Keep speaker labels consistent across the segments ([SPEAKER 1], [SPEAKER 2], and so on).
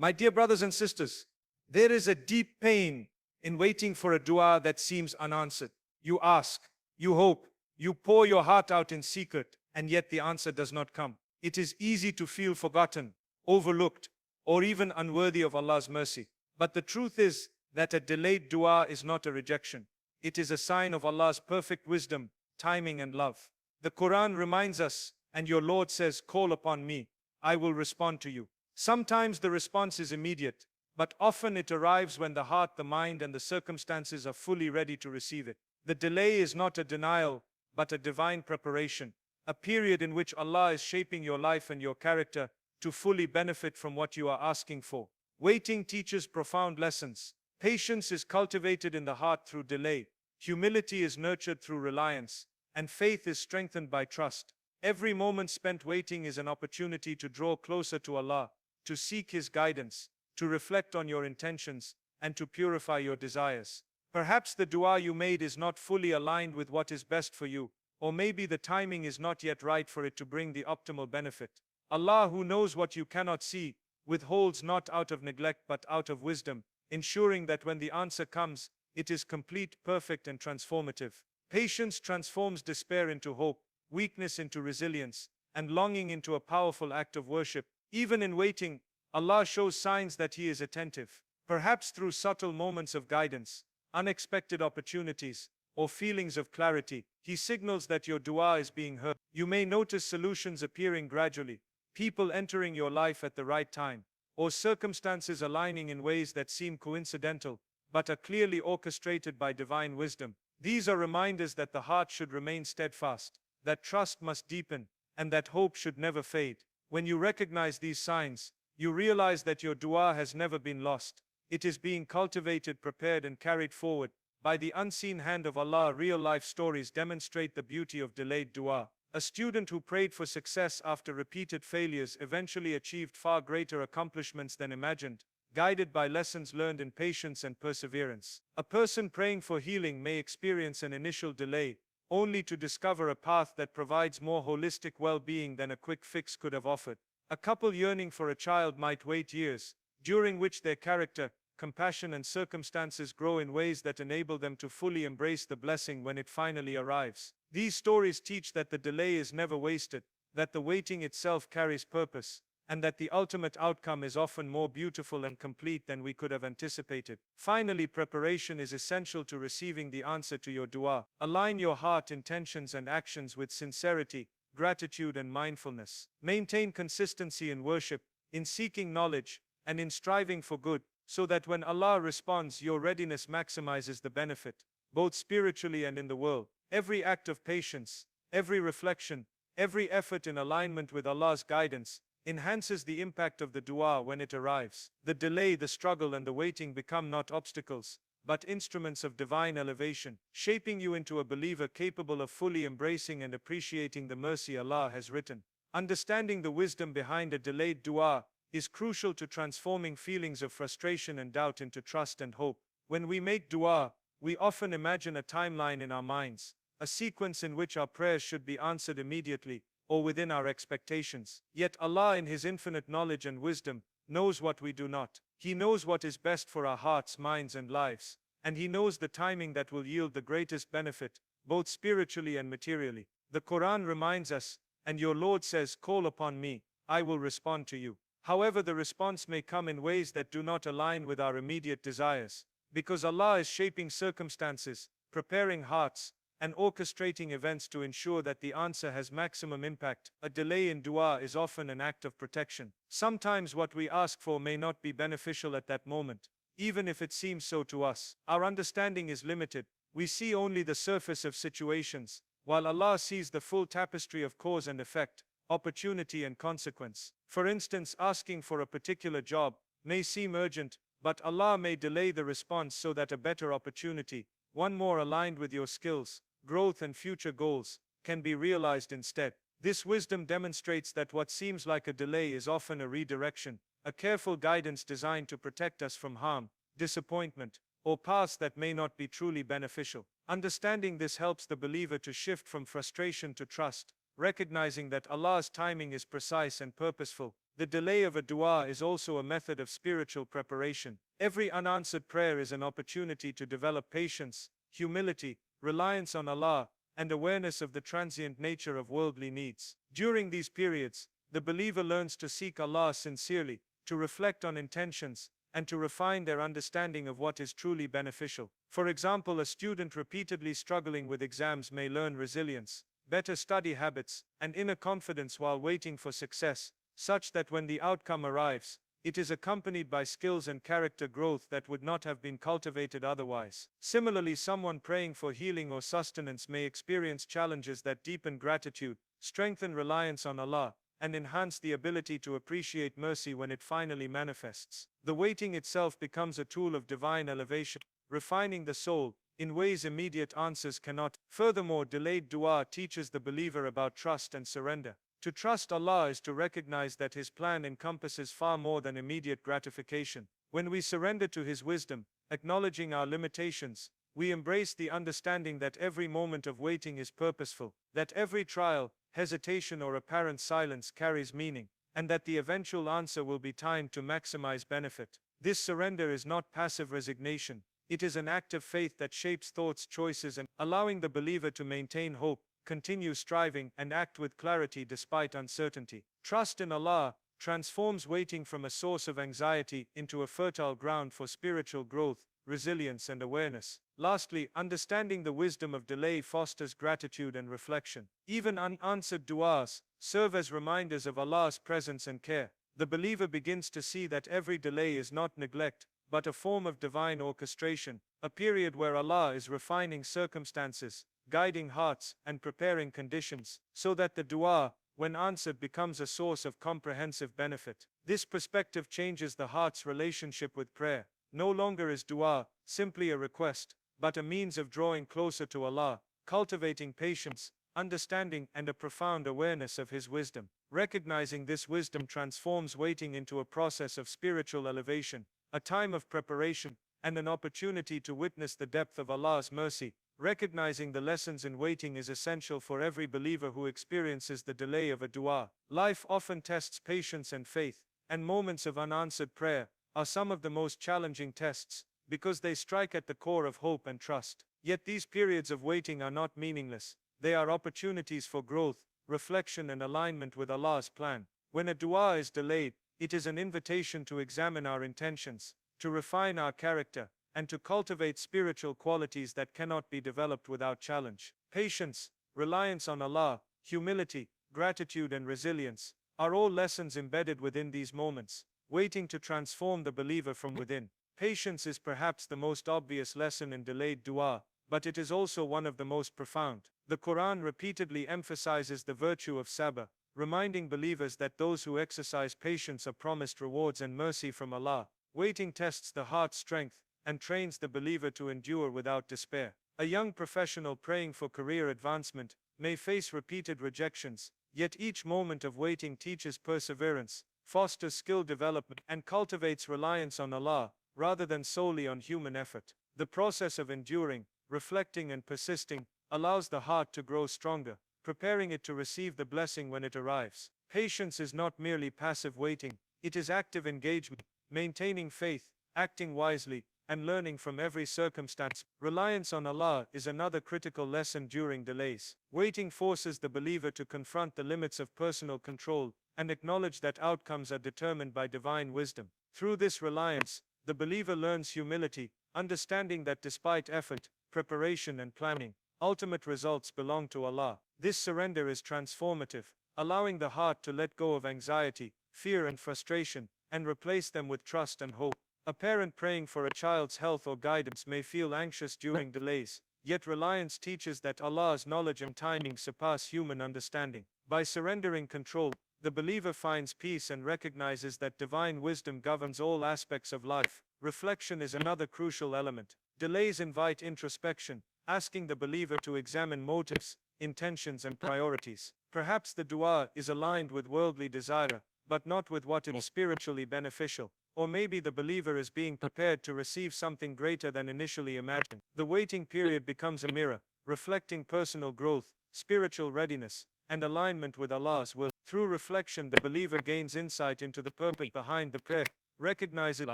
[SPEAKER 1] My dear brothers and sisters, there is a deep pain in waiting for a dua that seems unanswered. You ask, you hope, you pour your heart out in secret, and yet the answer does not come. It is easy to feel forgotten, overlooked, or even unworthy of Allah's mercy. But the truth is that a delayed dua is not a rejection. It is a sign of Allah's perfect wisdom, timing, and love. The Quran reminds us, and your Lord says, "Call upon me, I will respond to you." Sometimes the response is immediate, but often it arrives when the heart, the mind, and the circumstances are fully ready to receive it. The delay is not a denial, but a divine preparation, a period in which Allah is shaping your life and your character to fully benefit from what you are asking for. Waiting teaches profound lessons. Patience is cultivated in the heart through delay. Humility is nurtured through reliance, and faith is strengthened by trust. Every moment spent waiting is an opportunity to draw closer to Allah, to seek His guidance, to reflect on your intentions, and to purify your desires. Perhaps the dua you made is not fully aligned with what is best for you, or maybe the timing is not yet right for it to bring the optimal benefit. Allah, who knows what you cannot see, withholds not out of neglect but out of wisdom, ensuring that when the answer comes, it is complete, perfect, and transformative. Patience transforms despair into hope, weakness into resilience, and longing into a powerful act of worship. Even in waiting, Allah shows signs that He is attentive. Perhaps through subtle moments of guidance, unexpected opportunities, or feelings of clarity, He signals that your dua is being heard. You may notice solutions appearing gradually, people entering your life at the right time, or circumstances aligning in ways that seem coincidental, but are clearly orchestrated by divine wisdom. These are reminders that the heart should remain steadfast, that trust must deepen, and that hope should never fade. When you recognize these signs, you realize that your dua has never been lost. It is being cultivated, prepared, and carried forward by the unseen hand of Allah. Real-life stories demonstrate the beauty of delayed dua. A student who prayed for success after repeated failures eventually achieved far greater accomplishments than imagined, guided by lessons learned in patience and perseverance. A person praying for healing may experience an initial delay, only to discover a path that provides more holistic well-being than a quick fix could have offered. A couple yearning for a child might wait years, during which their character, compassion, and circumstances grow in ways that enable them to fully embrace the blessing when it finally arrives. These stories teach that the delay is never wasted, that the waiting itself carries purpose, and that the ultimate outcome is often more beautiful and complete than we could have anticipated. Finally, preparation is essential to receiving the answer to your dua. Align your heart, intentions, and actions with sincerity, gratitude, and mindfulness. Maintain consistency in worship, in seeking knowledge, and in striving for good, so that when Allah responds, your readiness maximizes the benefit, both spiritually and in the world. Every act of patience, every reflection, every effort in alignment with Allah's guidance enhances the impact of the dua when it arrives. The delay, the struggle, and the waiting become not obstacles, but instruments of divine elevation, shaping you into a believer capable of fully embracing and appreciating the mercy Allah has written. Understanding the wisdom behind a delayed dua is crucial to transforming feelings of frustration and doubt into trust and hope. When we make dua, we often imagine a timeline in our minds, a sequence in which our prayers should be answered immediately, or within our expectations. Yet Allah, in His infinite knowledge and wisdom, knows what we do not. He knows what is best for our hearts, minds, and lives, and He knows the timing that will yield the greatest benefit, both spiritually and materially. The Quran reminds us, and your Lord says, "Call upon me, I will respond to you." However, the response may come in ways that do not align with our immediate desires, because Allah is shaping circumstances, preparing hearts, and orchestrating events to ensure that the answer has maximum impact. A delay in dua is often an act of protection. Sometimes what we ask for may not be beneficial at that moment, even if it seems so to us. Our understanding is limited. We see only the surface of situations, while Allah sees the full tapestry of cause and effect, opportunity and consequence. For instance, asking for a particular job may seem urgent, but Allah may delay the response so that a better opportunity, one more aligned with your skills, growth, and future goals, can be realized instead. This wisdom demonstrates that what seems like a delay is often a redirection, a careful guidance designed to protect us from harm, disappointment, or paths that may not be truly beneficial. Understanding this helps the believer to shift from frustration to trust, recognizing that Allah's timing is precise and purposeful, the delay of a dua is also a method of spiritual preparation. Every unanswered prayer is an opportunity to develop patience, humility, reliance on Allah, and awareness of the transient nature of worldly needs. During these periods, the believer learns to seek Allah sincerely, to reflect on intentions, and to refine their understanding of what is truly beneficial. For example, a student repeatedly struggling with exams may learn resilience, better study habits, and inner confidence while waiting for success, such that when the outcome arrives, it is accompanied by skills and character growth that would not have been cultivated otherwise. Similarly, someone praying for healing or sustenance may experience challenges that deepen gratitude, strengthen reliance on Allah, and enhance the ability to appreciate mercy when it finally manifests. The waiting itself becomes a tool of divine elevation, refining the soul in ways immediate answers cannot. Furthermore, delayed dua teaches the believer about trust and surrender. To trust Allah is to recognize that His plan encompasses far more than immediate gratification. When we surrender to His wisdom, acknowledging our limitations, we embrace the understanding that every moment of waiting is purposeful, that every trial, hesitation, or apparent silence carries meaning, and that the eventual answer will be timed to maximize benefit. This surrender is not passive resignation, it is an act of faith that shapes thoughts, choices, and allowing the believer to maintain hope, continue striving, and act with clarity despite uncertainty. Trust in Allah transforms waiting from a source of anxiety into a fertile ground for spiritual growth, resilience, and awareness. Lastly, understanding the wisdom of delay fosters gratitude and reflection. Even unanswered du'as serve as reminders of Allah's presence and care. The believer begins to see that every delay is not neglect, but a form of divine orchestration, a period where Allah is refining circumstances, guiding hearts, and preparing conditions, so that the dua, when answered, becomes a source of comprehensive benefit. This perspective changes the heart's relationship with prayer. No longer is dua simply a request, but a means of drawing closer to Allah, cultivating patience, understanding, and a profound awareness of His wisdom. Recognizing this wisdom transforms waiting into a process of spiritual elevation, a time of preparation, and an opportunity to witness the depth of Allah's mercy. Recognizing the lessons in waiting is essential for every believer who experiences the delay of a dua. Life often tests patience and faith, and moments of unanswered prayer are some of the most challenging tests, because they strike at the core of hope and trust. Yet these periods of waiting are not meaningless. They are opportunities for growth, reflection, and alignment with Allah's plan. When a dua is delayed, it is an invitation to examine our intentions, to refine our character, and to cultivate spiritual qualities that cannot be developed without challenge. Patience, reliance on Allah, humility, gratitude, and resilience are all lessons embedded within these moments, waiting to transform the believer from within. Patience is perhaps the most obvious lesson in delayed dua, but it is also one of the most profound. The Quran repeatedly emphasizes the virtue of sabr, reminding believers that those who exercise patience are promised rewards and mercy from Allah. Waiting tests the heart's strength and trains the believer to endure without despair. A young professional praying for career advancement may face repeated rejections, yet each moment of waiting teaches perseverance, fosters skill development, and cultivates reliance on Allah, rather than solely on human effort. The process of enduring, reflecting, and persisting allows the heart to grow stronger, preparing it to receive the blessing when it arrives. Patience is not merely passive waiting, it is active engagement, maintaining faith, acting wisely, and learning from every circumstance. Reliance on Allah is another critical lesson during delays. Waiting forces the believer to confront the limits of personal control and acknowledge that outcomes are determined by divine wisdom. Through this reliance, the believer learns humility, understanding that despite effort, preparation, and planning, ultimate results belong to Allah. This surrender is transformative, allowing the heart to let go of anxiety, fear, and frustration, and replace them with trust and hope. A parent praying for a child's health or guidance may feel anxious during delays, yet reliance teaches that Allah's knowledge and timing surpass human understanding. By surrendering control, the believer finds peace and recognizes that divine wisdom governs all aspects of life. Reflection is another crucial element. Delays invite introspection, asking the believer to examine motives, intentions, and priorities. Perhaps the dua is aligned with worldly desire, but not with what is spiritually beneficial. Or maybe the believer is being prepared to receive something greater than initially imagined. The waiting period becomes a mirror, reflecting personal growth, spiritual readiness, and alignment with Allah's will. Through reflection, the believer gains insight into the purpose behind the prayer, recognizes,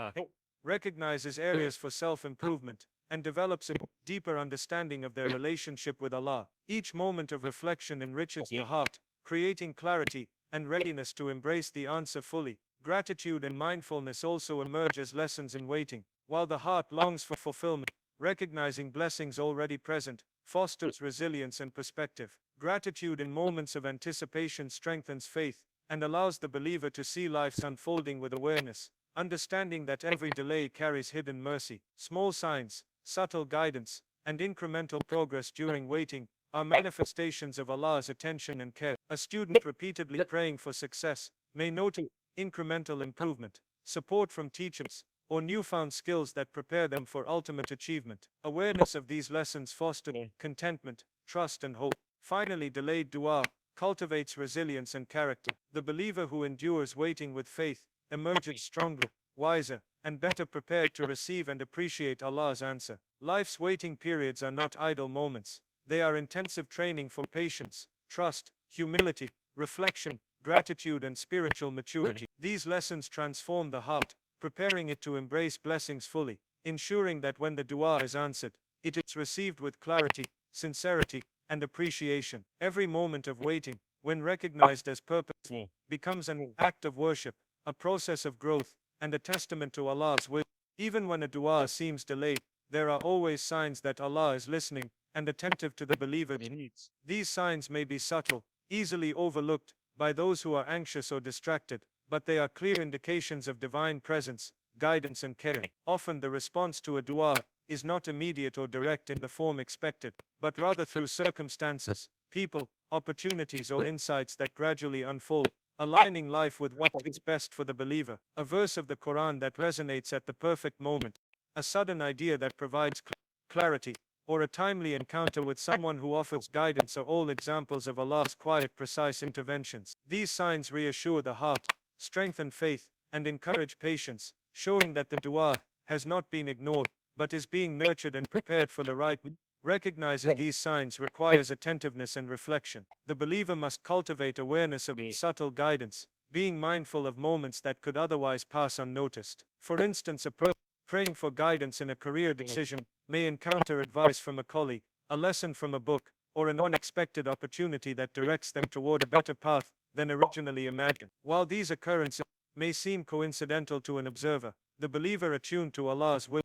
[SPEAKER 1] recognizes areas for self-improvement, and develops a deeper understanding of their relationship with Allah. Each moment of reflection enriches the heart, creating clarity and readiness to embrace the answer fully. Gratitude and mindfulness also emerge as lessons in waiting. While the heart longs for fulfillment, recognizing blessings already present fosters resilience and perspective. Gratitude in moments of anticipation strengthens faith and allows the believer to see life's unfolding with awareness, understanding that every delay carries hidden mercy. Small signs, subtle guidance, and incremental progress during waiting are manifestations of Allah's attention and care. A student repeatedly praying for success may note incremental improvement, support from teachers, or newfound skills that prepare them for ultimate achievement. Awareness of these lessons fosters contentment, trust, and hope. Finally, delayed dua cultivates resilience and character. The believer who endures waiting with faith emerges stronger, wiser, and better prepared to receive and appreciate Allah's answer. Life's waiting periods are not idle moments. They are intensive training for patience, trust, humility, reflection, gratitude, and spiritual maturity. These lessons transform the heart, preparing it to embrace blessings fully, ensuring that when the dua is answered, it is received with clarity, sincerity, and appreciation. Every moment of waiting, when recognized as purposeful, becomes an act of worship, a process of growth, and a testament to Allah's will. Even when a dua seems delayed, there are always signs that Allah is listening and attentive to the believer's needs. These signs may be subtle, easily overlooked by those who are anxious or distracted, but they are clear indications of divine presence, guidance, and care. Often the response to a dua is not immediate or direct in the form expected, but rather through circumstances, people, opportunities, or insights that gradually unfold, aligning life with what is best for the believer. A verse of the Quran that resonates at the perfect moment, a sudden idea that provides clarity, or a timely encounter with someone who offers guidance are all examples of Allah's quiet, precise interventions. These signs reassure the heart, strengthen faith, and encourage patience, showing that the dua has not been ignored, but is being nurtured and prepared for the right. Recognizing these signs requires attentiveness and reflection. The believer must cultivate awareness of subtle guidance, being mindful of moments that could otherwise pass unnoticed. For instance, a person praying for guidance in a career decision may encounter advice from a colleague, a lesson from a book, or an unexpected opportunity that directs them toward a better path than originally imagined. While these occurrences may seem coincidental to an observer, the believer attuned to Allah's will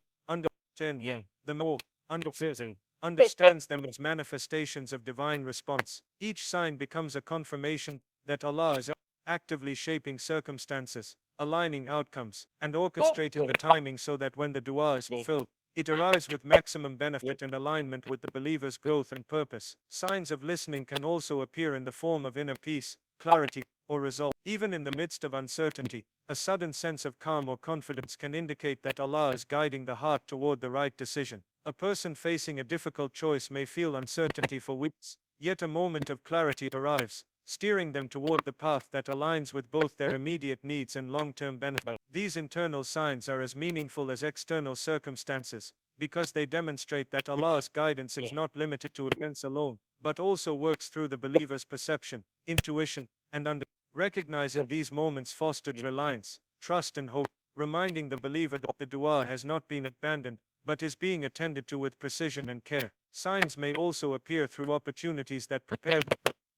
[SPEAKER 1] understands them as manifestations of divine response. Each sign becomes a confirmation that Allah is actively shaping circumstances, aligning outcomes, and orchestrating the timing so that when the dua is fulfilled, it arrives with maximum benefit and alignment with the believer's growth and purpose. Signs of listening can also appear in the form of inner peace, clarity, or resolve. Even in the midst of uncertainty, a sudden sense of calm or confidence can indicate that Allah is guiding the heart toward the right decision. A person facing a difficult choice may feel uncertainty for weeks, yet a moment of clarity arrives, steering them toward the path that aligns with both their immediate needs and long-term benefit. These internal signs are as meaningful as external circumstances, because they demonstrate that Allah's guidance is not limited to events alone, but also works through the believer's perception, intuition, and understanding. Recognizing these moments fosters reliance, trust, and hope, reminding the believer that the dua has not been abandoned, but is being attended to with precision and care. Signs may also appear through opportunities that prepare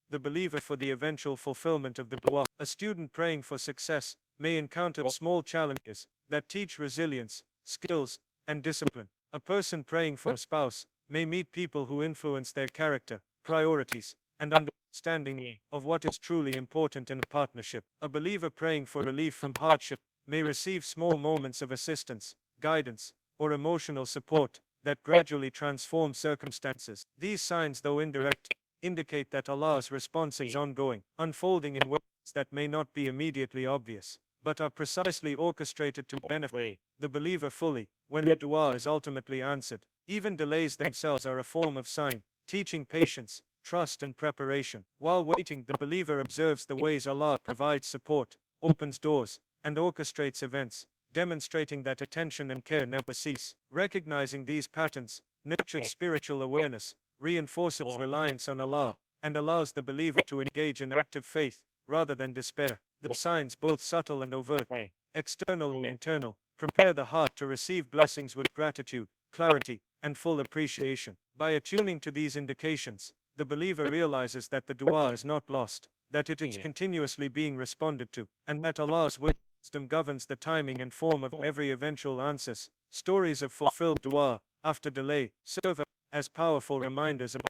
[SPEAKER 1] the believer for the eventual fulfillment of the dua. A student praying for success may encounter small challenges that teach resilience, skills, and discipline. A person praying for a spouse may meet people who influence their character, priorities, and understanding of what is truly important in a partnership. A believer praying for relief from hardship may receive small moments of assistance, guidance, or emotional support that gradually transform circumstances. These signs, though indirect, indicate that Allah's response is ongoing, unfolding in ways that may not be immediately obvious, but are precisely orchestrated to benefit the believer fully when the dua is ultimately answered. Even delays themselves are a form of sign, teaching patience, trust, and preparation. While waiting, the believer observes the ways Allah provides support, opens doors, and orchestrates events, demonstrating that attention and care never cease. Recognizing these patterns nurtures spiritual awareness, reinforces reliance on Allah, and allows the believer to engage in active faith, rather than despair. The signs, both subtle and overt, external and internal, prepare the heart to receive blessings with gratitude, clarity, and full appreciation. By attuning to these indications, the believer realizes that the dua is not lost, that it is continuously being responded to, and that Allah's wisdom governs the timing and form of every eventual answers. Stories of fulfilled dua after delay serve as powerful reminders of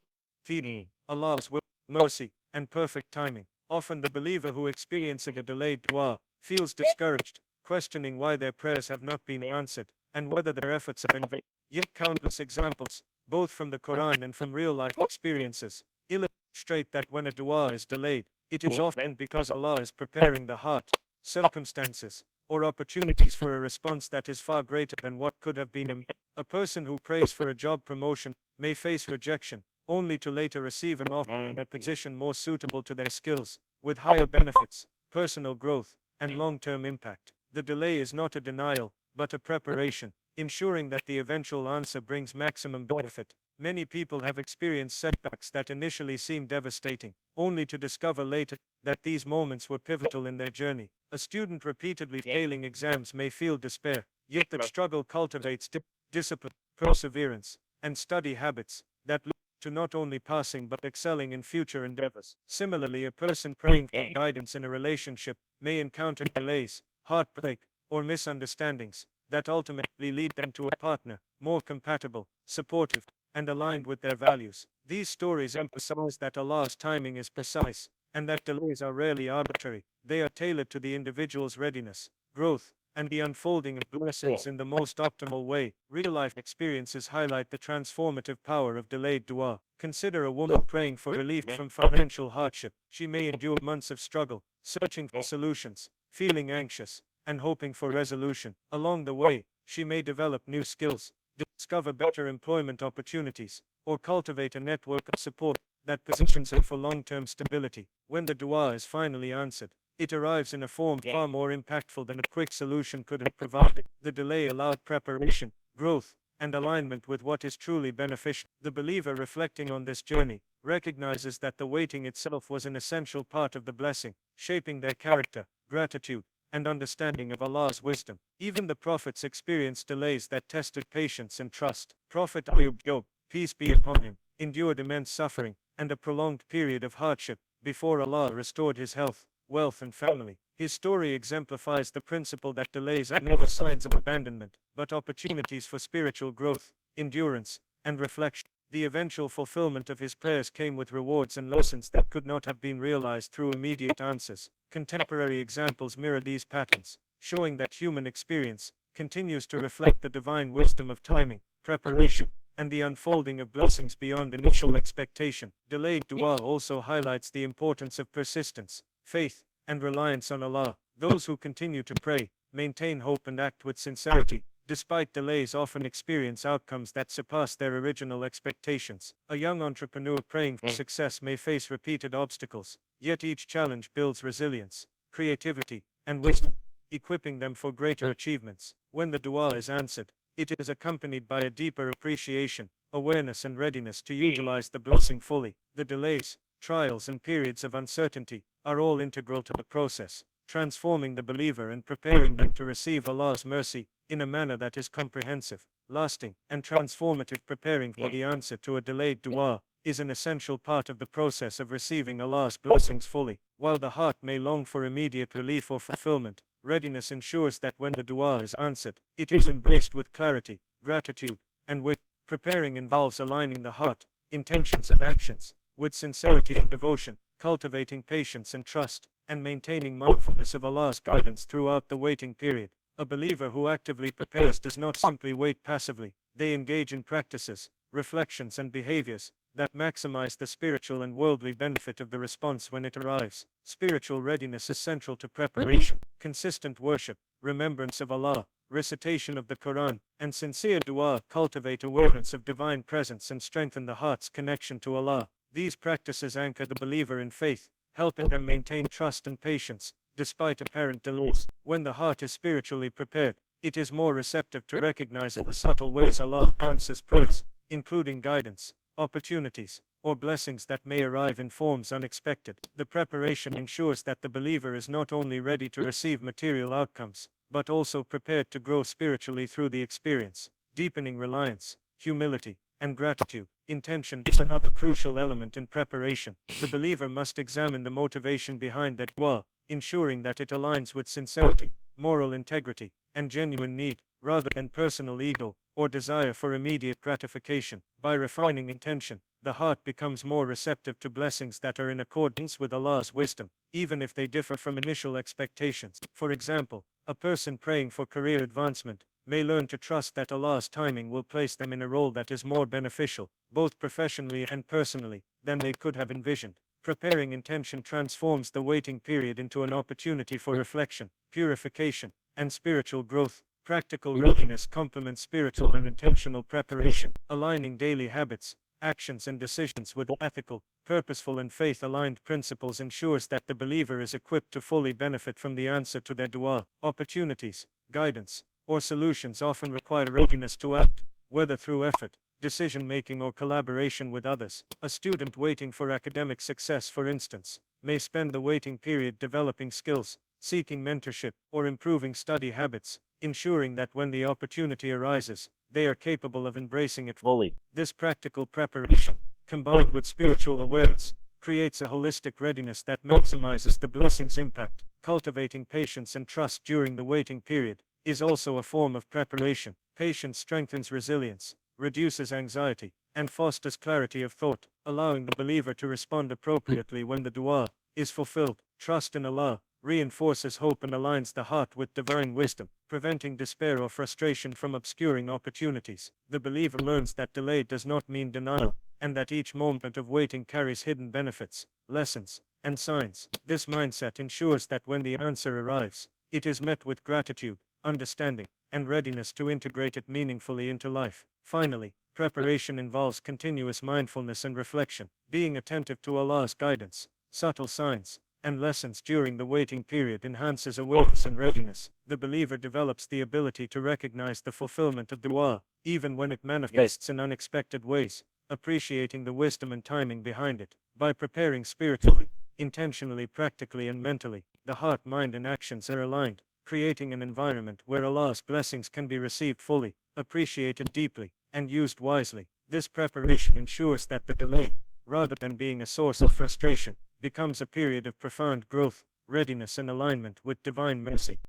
[SPEAKER 1] Allah's will, mercy, and perfect timing. Often the believer who experiences a delayed dua feels discouraged, questioning why their prayers have not been answered, and whether their efforts have been vain. Yet countless examples, both from the Quran and from real-life experiences, illustrate that when a dua is delayed, it is often because Allah is preparing the heart, circumstances, or opportunities for a response that is far greater than what could have been. A person who prays for a job promotion may face rejection, only to later receive an offer in a position more suitable to their skills, with higher benefits, personal growth, and long-term impact. The delay is not a denial, but a preparation, ensuring that the eventual answer brings maximum benefit. Many people have experienced setbacks that initially seemed devastating, only to discover later that these moments were pivotal in their journey. A student repeatedly failing exams may feel despair, yet the struggle cultivates discipline, perseverance, and study habits that lead to not only passing but excelling in future endeavors. Similarly, a person praying for guidance in a relationship may encounter delays, heartbreak, or misunderstandings that ultimately lead them to a partner more compatible, supportive, and aligned with their values. These stories emphasize that Allah's timing is precise, and that delays are rarely arbitrary. They are tailored to the individual's readiness, growth, and the unfolding of blessings in the most optimal way. Real-life experiences highlight the transformative power of delayed dua. Consider a woman praying for relief from financial hardship. She may endure months of struggle, searching for solutions, feeling anxious, and hoping for resolution. Along the way, she may develop new skills, discover better employment opportunities, or cultivate a network of support that positions her for long-term stability. When the dua is finally answered, it arrives in a form far more impactful than a quick solution could have provided. The delay allowed preparation, growth, and alignment with what is truly beneficial. The believer reflecting on this journey recognizes that the waiting itself was an essential part of the blessing, shaping their character, gratitude, and understanding of Allah's wisdom. Even the prophets experienced delays that tested patience and trust. Prophet Ayub, peace be upon him, endured immense suffering and a prolonged period of hardship before Allah restored his health, wealth, and family. His story exemplifies the principle that delays are never signs of abandonment, but opportunities for spiritual growth, endurance, and reflection. The eventual fulfillment of his prayers came with rewards and lessons that could not have been realized through immediate answers. Contemporary examples mirror these patterns, showing that human experience continues to reflect the divine wisdom of timing, preparation, and the unfolding of blessings beyond initial expectation. Delayed dua also highlights the importance of persistence, faith, and reliance on Allah. Those who continue to pray, maintain hope, and act with sincerity, despite delays, often experience outcomes that surpass their original expectations. A young entrepreneur praying for success may face repeated obstacles, yet each challenge builds resilience, creativity, and wisdom, equipping them for greater achievements. When the dua is answered, it is accompanied by a deeper appreciation, awareness, and readiness to utilize the blessing fully. The delays, trials, and periods of uncertainty are all integral to the process, transforming the believer and preparing them to receive Allah's mercy in a manner that is comprehensive, lasting, and transformative. Preparing for the answer to a delayed dua is an essential part of the process of receiving Allah's blessings fully. While the heart may long for immediate relief or fulfillment, readiness ensures that when the dua is answered, it is embraced with clarity, gratitude, and with preparing involves aligning the heart, intentions, and actions with sincerity and devotion, cultivating patience and trust, and maintaining mindfulness of Allah's guidance throughout the waiting period. A believer who actively prepares does not simply wait passively. They engage in practices, reflections, and behaviors that maximize the spiritual and worldly benefit of the response when it arrives. Spiritual readiness is central to preparation. Consistent worship, remembrance of Allah, recitation of the Quran, and sincere dua cultivate awareness of divine presence and strengthen the heart's connection to Allah. These practices anchor the believer in faith, helping them maintain trust and patience despite apparent delays. When the heart is spiritually prepared, it is more receptive to recognize the subtle ways Allah answers prayers, including guidance, opportunities,
[SPEAKER 2] or blessings that may arrive in forms unexpected. The preparation ensures that the believer is not only ready to receive material outcomes, but also prepared to grow spiritually through the experience, deepening reliance, humility, and gratitude. Intention is another crucial element in preparation. The believer must examine the motivation behind that dua, ensuring that it aligns with sincerity, moral integrity, and genuine need, rather than personal ego or desire for immediate gratification. By refining intention, the heart becomes more receptive to blessings that are in accordance with Allah's wisdom, even if they differ from initial expectations. For example, a person praying for career advancement may learn to trust that Allah's timing will place them in a role that is more beneficial, both professionally and personally, than they could have envisioned. Preparing intention transforms the waiting period into an opportunity for reflection, purification, and spiritual growth. Practical readiness complements spiritual and intentional preparation, aligning daily habits, actions, and decisions with ethical, purposeful, and faith-aligned principles ensures that the believer is equipped to fully benefit from the answer to their dua. Opportunities, guidance, or solutions often require readiness to act, whether through effort, decision-making, or collaboration with others. A student waiting for academic success, for instance, may spend the waiting period developing skills, seeking mentorship, or improving study habits, ensuring that when the opportunity arises, they are capable of embracing it fully. This practical preparation, combined with spiritual awareness, creates a holistic readiness that maximizes the blessing's impact. Cultivating patience and trust during the waiting period is also a form of preparation. Patience strengthens resilience, reduces anxiety, and fosters clarity of thought, allowing the believer to respond appropriately when the dua is fulfilled. Trust in Allah reinforces hope and aligns the heart with divine wisdom, preventing despair or frustration from obscuring opportunities. The believer learns that delay does not mean denial, and that each moment of waiting carries hidden benefits, lessons, and signs. This mindset ensures that when the answer arrives, it is met with gratitude, understanding, and readiness to integrate it meaningfully into life. Finally, preparation involves continuous mindfulness and reflection, being attentive to Allah's guidance, subtle signs, and lessons during the waiting period enhances awareness and readiness. The believer develops the ability to recognize the fulfillment of dua, even when it manifests in unexpected ways, appreciating the wisdom and timing behind it. By preparing spiritually, intentionally, practically, and mentally, the heart, mind, and actions are aligned, creating an environment where Allah's blessings can be received fully, appreciated deeply, and used wisely. This preparation ensures that the delay, rather than being a source of frustration, becomes a period of profound growth, readiness, and alignment with divine mercy.